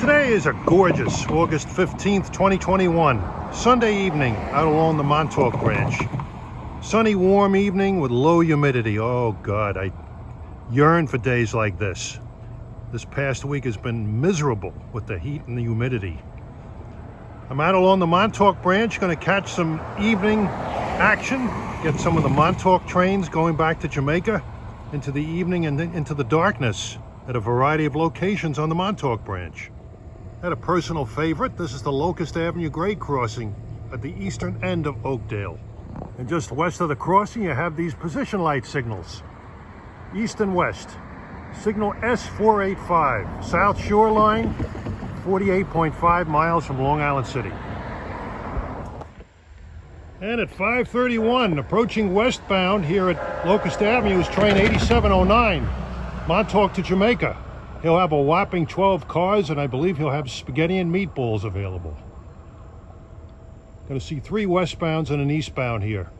Today is a gorgeous August 15th, 2021, Sunday evening out along the Montauk branch. Sunny, warm evening with low humidity. Oh God, I yearn for days like this. This past week has been miserable with the heat and the humidity. I'm out along the Montauk branch, going to catch some evening action, get some of the Montauk trains going back to Jamaica into the evening and into the darkness at a variety of locations on the Montauk branch. At a personal favorite, this is the Locust Avenue grade crossing at the eastern end of Oakdale. And just west of the crossing, you have these position light signals, east and west. Signal S485, South Shoreline, 48.5 miles from Long Island City. And at 5:31, approaching westbound here at Locust Avenue is train 8709, Montauk to Jamaica. He'll have a whopping 12 cars, and I believe he'll have spaghetti and meatballs available. Going to see 3 westbounds and an eastbound here.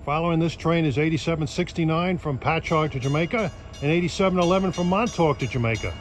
Following this train is 8769 from Patchogue to Jamaica and 8711 from Montauk to Jamaica.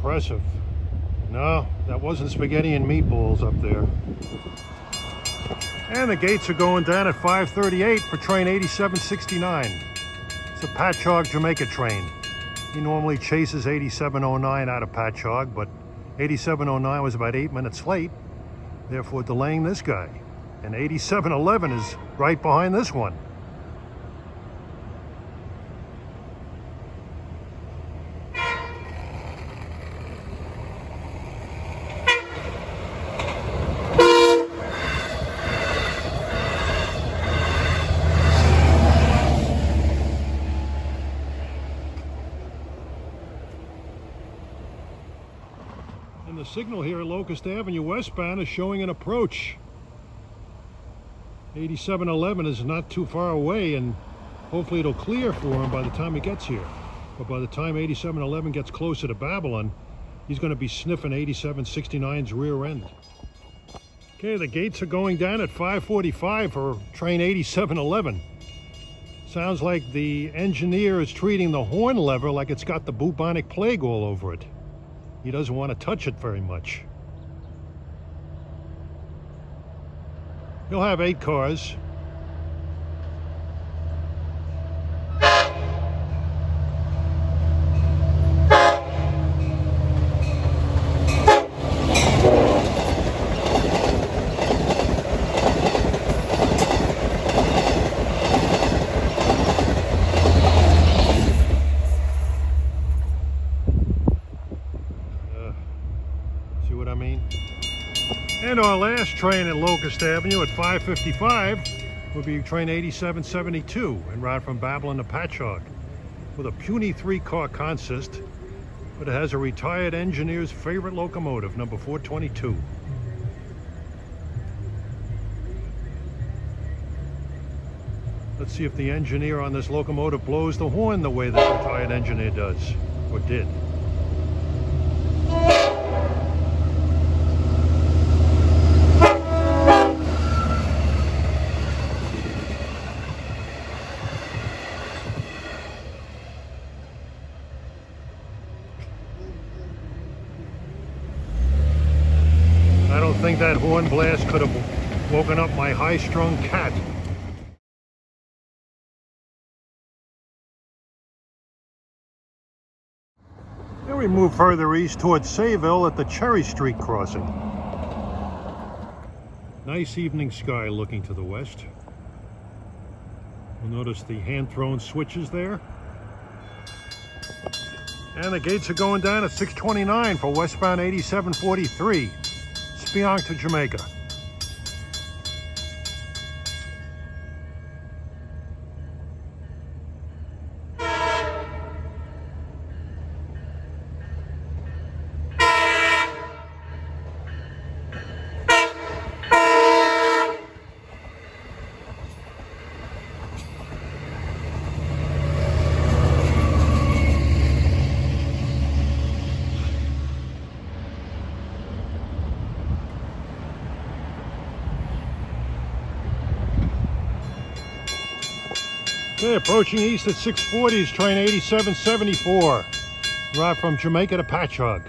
Impressive. No, that wasn't spaghetti and meatballs up there. And the gates are going down at 5:38 for train 8769. It's a Patchogue Jamaica train. He normally chases 8709 out of Patchogue, but 8709 was about 8 minutes late, therefore delaying this guy. And 8711 is right behind this one. And the signal here at Locust Avenue westbound is showing an approach. 8711 is not too far away, and hopefully it'll clear for him by the time he gets here. But by the time 8711 gets closer to Babylon, he's going to be sniffing 8769's rear end. Okay, the gates are going down at 5:45 for train 8711. Sounds like the engineer is treating the horn lever like it's got the bubonic plague all over it. He doesn't want to touch it very much. He'll have 8 cars. See what I mean? And our last train at Locust Avenue at 5:55 will be train 8772 en route from Babylon to Patchogue with a puny 3-car consist, but it has a retired engineer's favorite locomotive, number 422. Let's see if the engineer on this locomotive blows the horn the way the retired engineer does, or did. I don't think that horn blast could have woken up my high-strung cat. Then we move further east towards Sayville at the Cherry Street crossing. Nice evening sky looking to the west. You'll notice the hand-thrown switches there. And the gates are going down at 6:29 for westbound 8743, Speonk to Jamaica. Okay, approaching east at 6:40 is train 8774, route from Jamaica to Patchogue.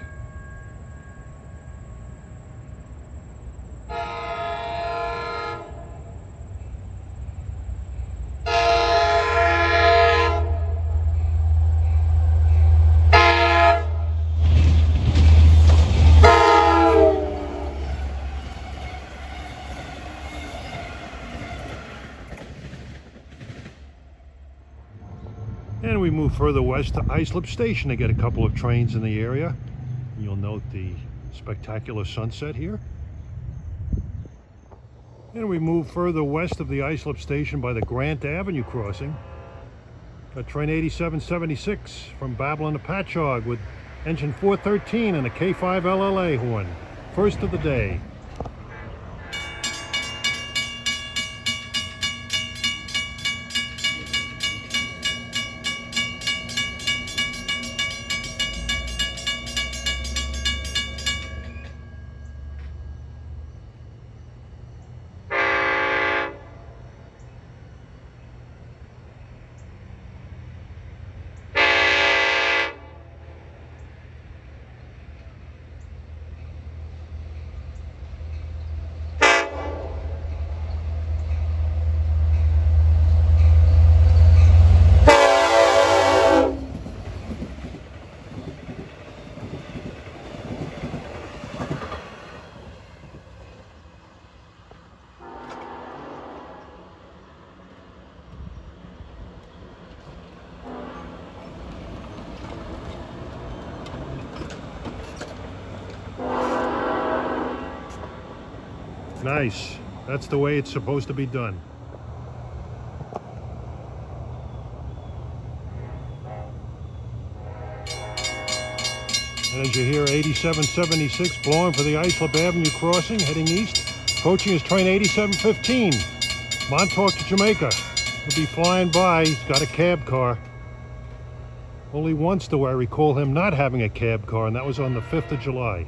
And we move further west to Islip Station to get a couple of trains in the area. You'll note the spectacular sunset here. And we move further west of the Islip Station by the Grant Avenue crossing. Got train 8776 from Babylon to Patchogue with engine 413 and a K5 LLA horn. First of the day. Nice. That's the way it's supposed to be done. And as you hear 8776 blowing for the Islip Avenue crossing, heading east. Approaching is train 8715, Montauk to Jamaica. He'll be flying by. He's got a cab car. Only once do I recall him not having a cab car, and that was on the 5th of July.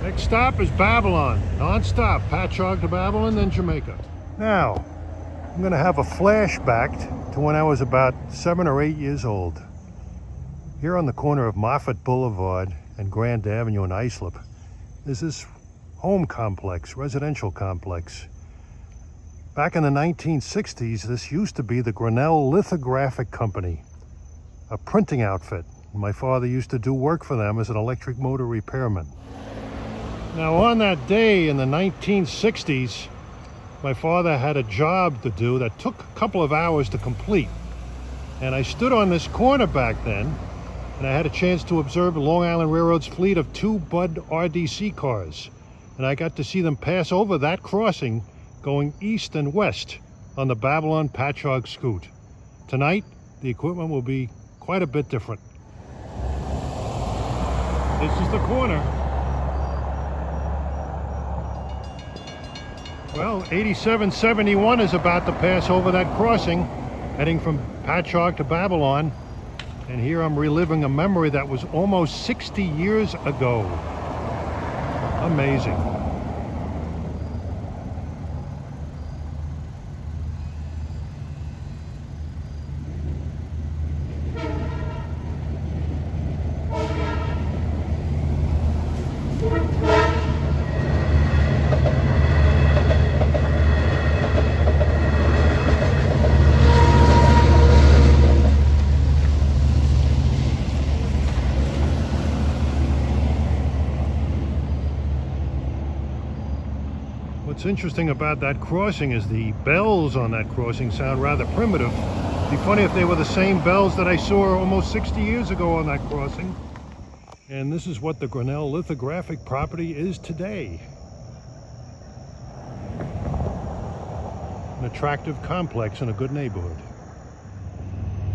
Next stop is Babylon, non-stop, Patchogue to Babylon, then Jamaica. Now, I'm going to have a flashback to when I was about 7 or 8 years old. Here on the corner of Moffett Boulevard and Grand Avenue in Islip, there's this home complex, residential complex. Back in the 1960s, this used to be the Grinnell Lithographic Company, a printing outfit. My father used to do work for them as an electric motor repairman. Now, on that day in the 1960s, my father had a job to do that took a couple of hours to complete. And I stood on this corner back then, and I had a chance to observe the Long Island Railroad's fleet of 2 Budd RDC cars. And I got to see them pass over that crossing going east and west on the Babylon Patchogue scoot. Tonight, the equipment will be quite a bit different. This is the corner. Well, 8771 is about to pass over that crossing, heading from Patchogue to Babylon. And here I'm reliving a memory that was almost 60 years ago. Amazing. What's interesting about that crossing is the bells on that crossing sound rather primitive. It'd be funny if they were the same bells that I saw almost 60 years ago on that crossing. And this is what the Grinnell lithographic property is today. An attractive complex in a good neighborhood.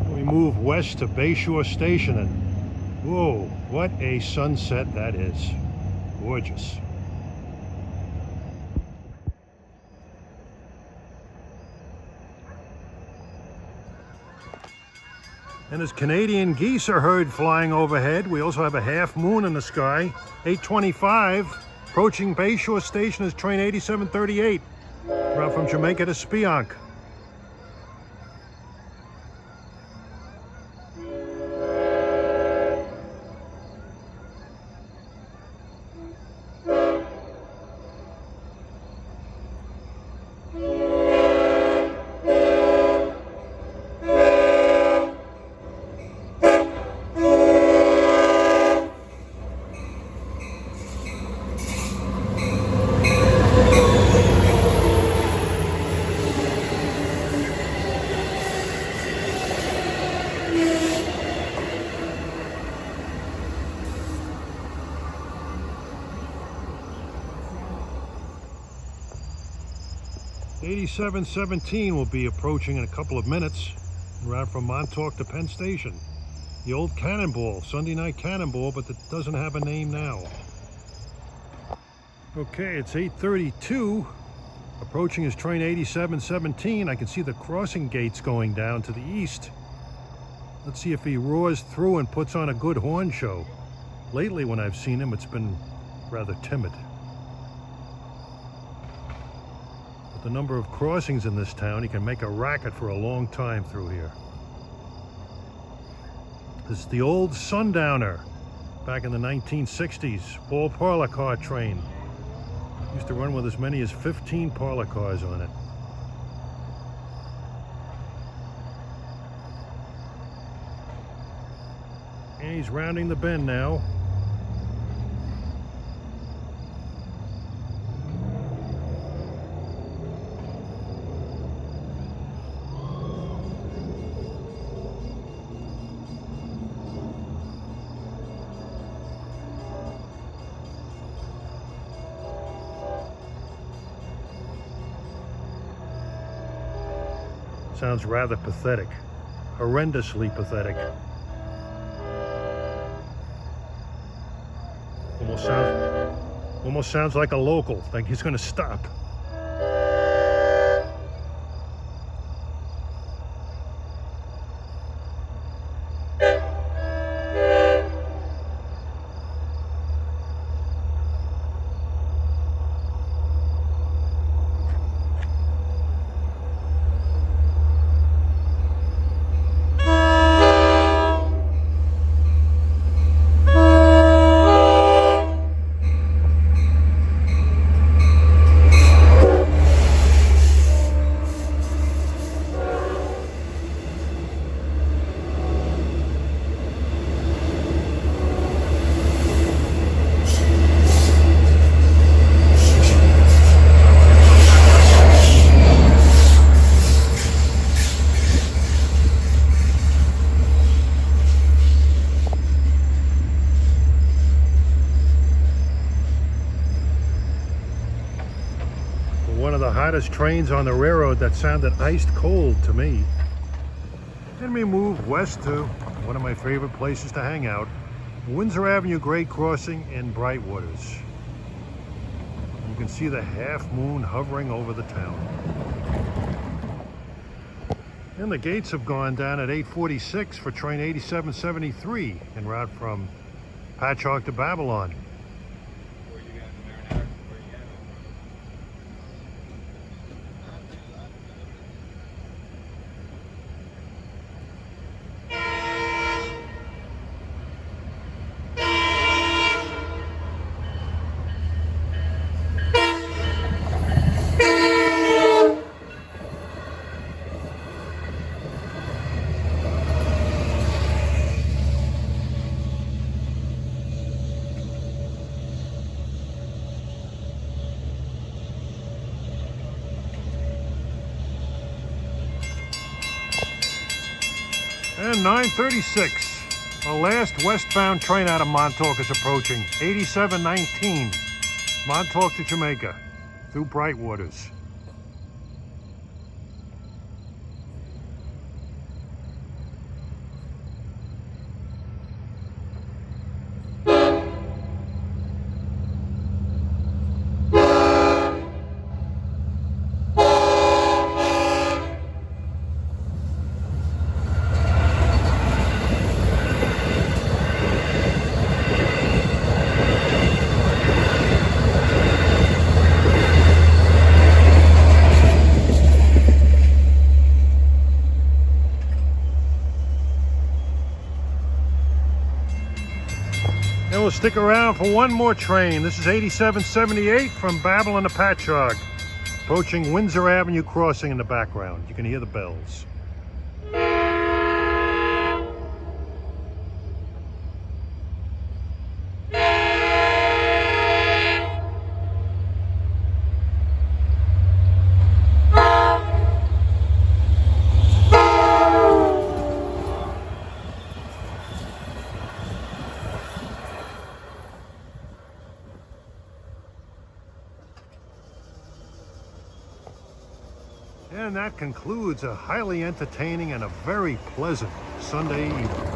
We move west to Bayshore Station, and whoa, what a sunset that is. Gorgeous. And as Canadian geese are heard flying overhead, we also have a half moon in the sky. 8:25, approaching Bayshore Station is train 8738, route from Jamaica to Speonk. .8717 will be approaching in a couple of minutes, en route from Montauk to Penn Station. The old Cannonball, Sunday night Cannonball, but it doesn't have a name now. Okay, it's 8:32. Approaching is train 8717. I can see the crossing gates going down to the east. Let's see if he roars through and puts on a good horn show. Lately, when I've seen him, it's been rather timid. The number of crossings in this town, he can make a racket for a long time through here. This is the old Sundowner, back in the 1960s, all parlor car train. Used to run with as many as 15 parlor cars on it. And he's rounding the bend now. Sounds rather pathetic, horrendously pathetic. Almost sounds like a local, like he's gonna stop. One of the hottest trains on the railroad that sounded iced cold to me. Then we move west to one of my favorite places to hang out, Windsor Avenue Grade Crossing in Brightwaters. You can see the half moon hovering over the town. And the gates have gone down at 8:46 for train 8773 en route from Patchogue to Babylon. And 9:36. The last westbound train out of Montauk is approaching. 8719. Montauk to Jamaica. Through Brightwaters. And we'll stick around for one more train. This is 8778 from Babylon to Patchogue. Approaching Windsor Avenue crossing in the background. You can hear the bells. And that concludes a highly entertaining and a very pleasant Sunday evening.